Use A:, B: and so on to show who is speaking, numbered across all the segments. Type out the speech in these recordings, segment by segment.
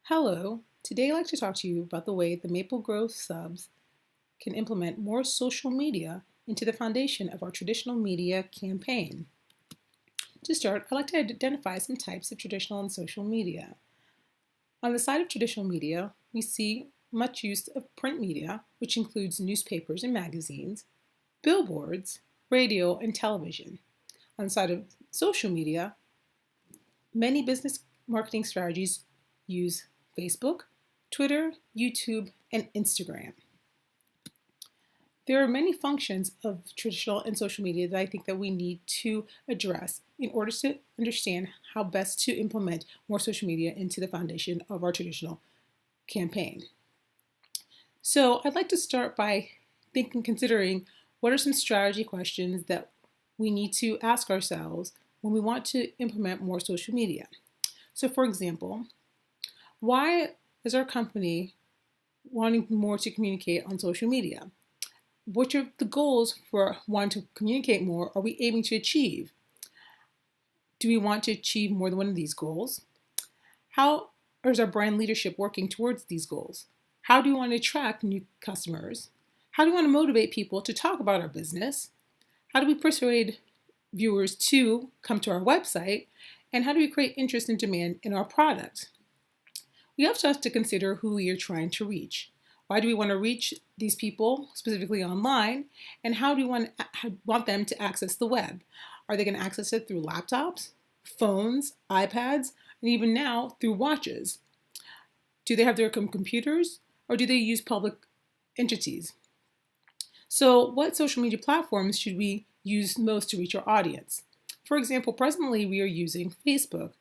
A: Hello, today I'd like to talk to you about the way the Maple Grove subs can implement more social media into the foundation of our traditional media campaign. To start, I'd like to identify some types of traditional and social media. On the side of traditional media, we see much use of print media, which includes newspapers and magazines, billboards, radio, and television. On the side of social media, many business marketing strategies use Facebook, Twitter, YouTube, and Instagram. There are many functions of traditional and social media that I think that we need to address in order to understand how best to implement more social media into the foundation of our traditional campaign. So I'd like to start by considering what are some strategy questions that we need to ask ourselves when we want to implement more social media. So for example, why is our company wanting more to communicate on social media? What are the goals for wanting to communicate more are we aiming to achieve? Do we want to achieve more than one of these goals? How is our brand leadership working towards these goals? How do we want to attract new customers? How do we want to motivate people to talk about our business? How do we persuade viewers to come to our website? And how do we create interest and demand in our product? We also have to consider who we are trying to reach. Why do we want to reach these people, specifically online, and how do we want them to access the web? Are they going to access it through laptops, phones, iPads, and even now through watches? Do they have their computers, or do they use public entities? So what social media platforms should we use most to reach our audience? For example, presently we are using Facebook,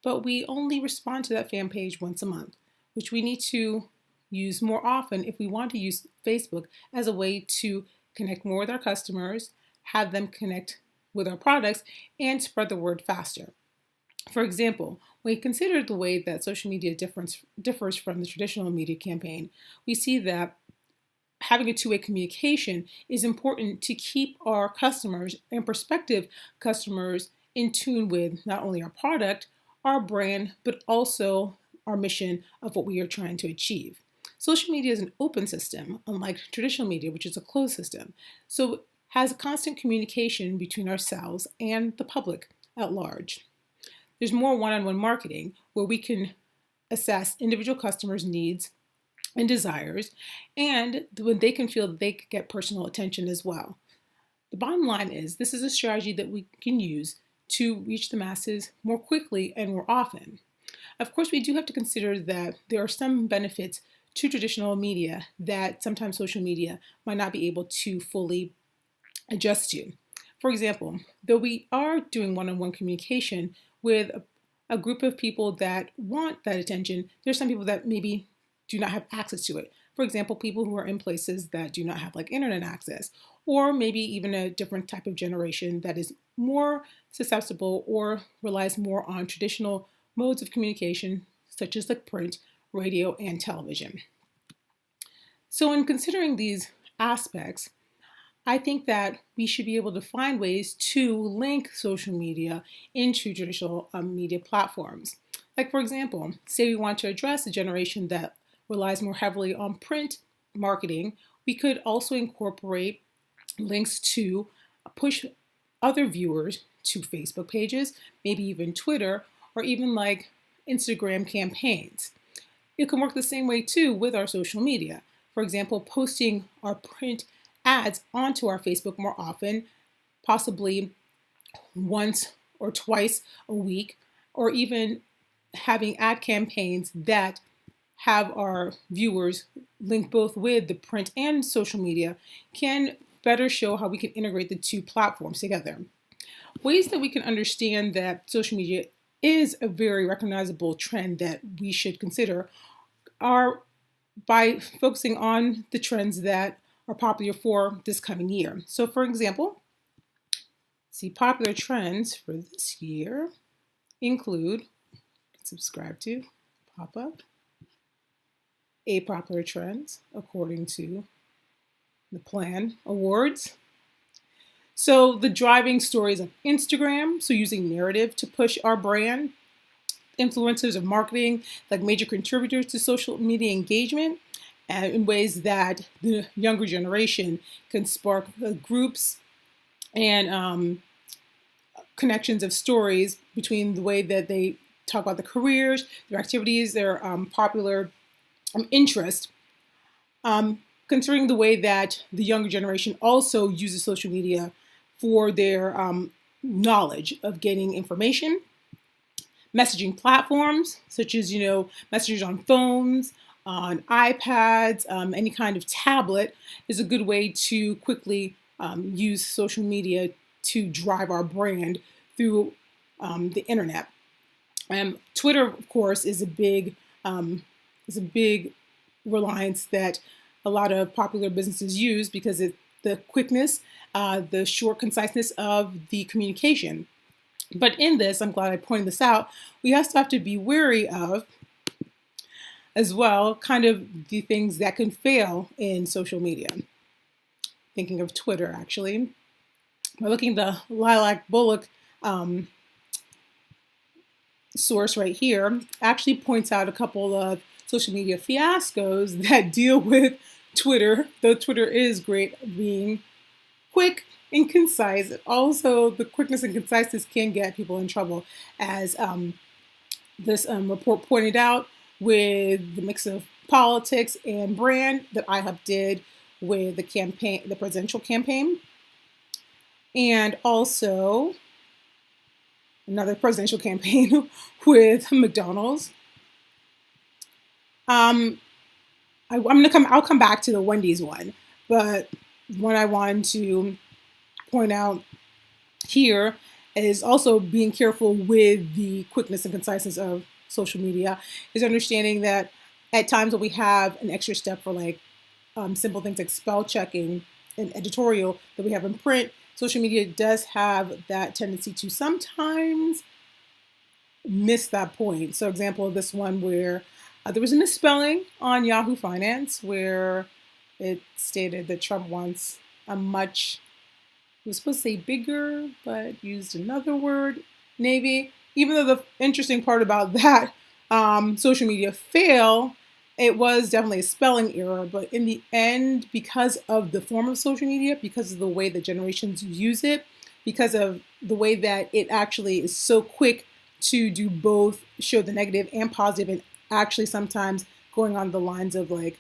A: but we only respond to that fan page once a month, which we need to use more often if we want to use Facebook as a way to connect more with our customers, have them connect with our products, and spread the word faster. For example, when we consider the way that social media differs from the traditional media campaign, we see that having a two-way communication is important to keep our customers and prospective customers in tune with not only our product, our brand, but also our mission of what we are trying to achieve. Social media is an open system, unlike traditional media, which is a closed system. So it has constant communication between ourselves and the public at large. There's more one-on-one marketing where we can assess individual customers' needs and desires, and when they can feel that they can get personal attention as well. The bottom line is this is a strategy that we can use to reach the masses more quickly and more often. Of course, we do have to consider that there are some benefits to traditional media that sometimes social media might not be able to fully adjust to. For example, though we are doing one-on-one communication with a group of people that want that attention, there's some people that maybe do not have access to it. For example, people who are in places that do not have like internet access, or maybe even a different type of generation that is more susceptible or relies more on traditional modes of communication, such as like print, radio, and television. So in considering these aspects, I think that we should be able to find ways to link social media into traditional media platforms. Like for example, say we want to address a generation that relies more heavily on print marketing, we could also incorporate links to push other viewers to Facebook pages, maybe even Twitter, or even like Instagram campaigns. It can work the same way too with our social media. For example, posting our print ads onto our Facebook more often, possibly once or twice a week, or even having ad campaigns that have our viewers link both with the print and social media can better show how we can integrate the two platforms together. Ways that we can understand that social media is a very recognizable trend that we should consider are by focusing on the trends that are popular for this coming year. So for example, see popular trends for this year include, subscribe to, pop up, popular trends according to the plan awards. So the driving stories of Instagram, so using narrative to push our brand. influencers of marketing, like major contributors to social media engagement, and in ways that the younger generation can spark groups and connections of stories between the way that they talk about their careers, their activities, their popular interest, considering the way that the younger generation also uses social media for their knowledge of gaining information. Messaging platforms such as, messages on phones, on iPads, any kind of tablet is a good way to quickly use social media to drive our brand through the internet. Twitter, of course, is a big reliance that a lot of popular businesses use because of the quickness, the short conciseness of the communication. But in this, I'm glad I pointed this out, we also have to be wary of, as well, kind of the things that can fail in social media. Thinking of Twitter, actually. By looking at the Lilac Bullock source right here, actually points out a couple of social media fiascos that deal with Twitter, though Twitter is great at being quick and concise. Also, the quickness and conciseness can get people in trouble, as this report pointed out, with the mix of politics and brand that IHUB did with the presidential campaign, and also another presidential campaign with McDonald's. I'll come back to the Wendy's one, but what I wanted to point out here is also being careful with the quickness and conciseness of social media, is understanding that at times when we have an extra step for like simple things like spell checking and editorial that we have in print, social media does have that tendency to sometimes miss that point. So example of this one where there was a misspelling on Yahoo Finance where it stated that Trump wants a much, he was supposed to say bigger, but used another word, Navy. Even though the interesting part about that social media fail, it was definitely a spelling error. But in the end, because of the form of social media, because of the way that generations use it, because of the way that it actually is so quick to do both, show the negative and positive, and actually sometimes going on the lines of like,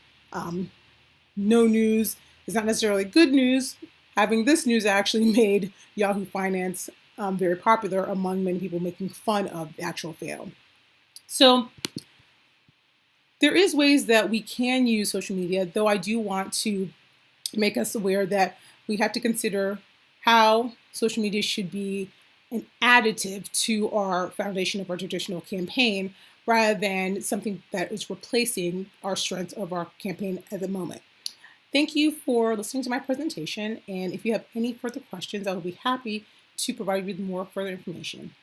A: no news is not necessarily good news. Having this news actually made Yahoo Finance very popular among many people, making fun of the actual fail. So there is ways that we can use social media, though I do want to make us aware that we have to consider how social media should be an additive to our foundation of our traditional campaign rather than something that is replacing our strengths of our campaign at the moment. Thank you for listening to my presentation, and if you have any further questions, I will be happy to provide you with more further information.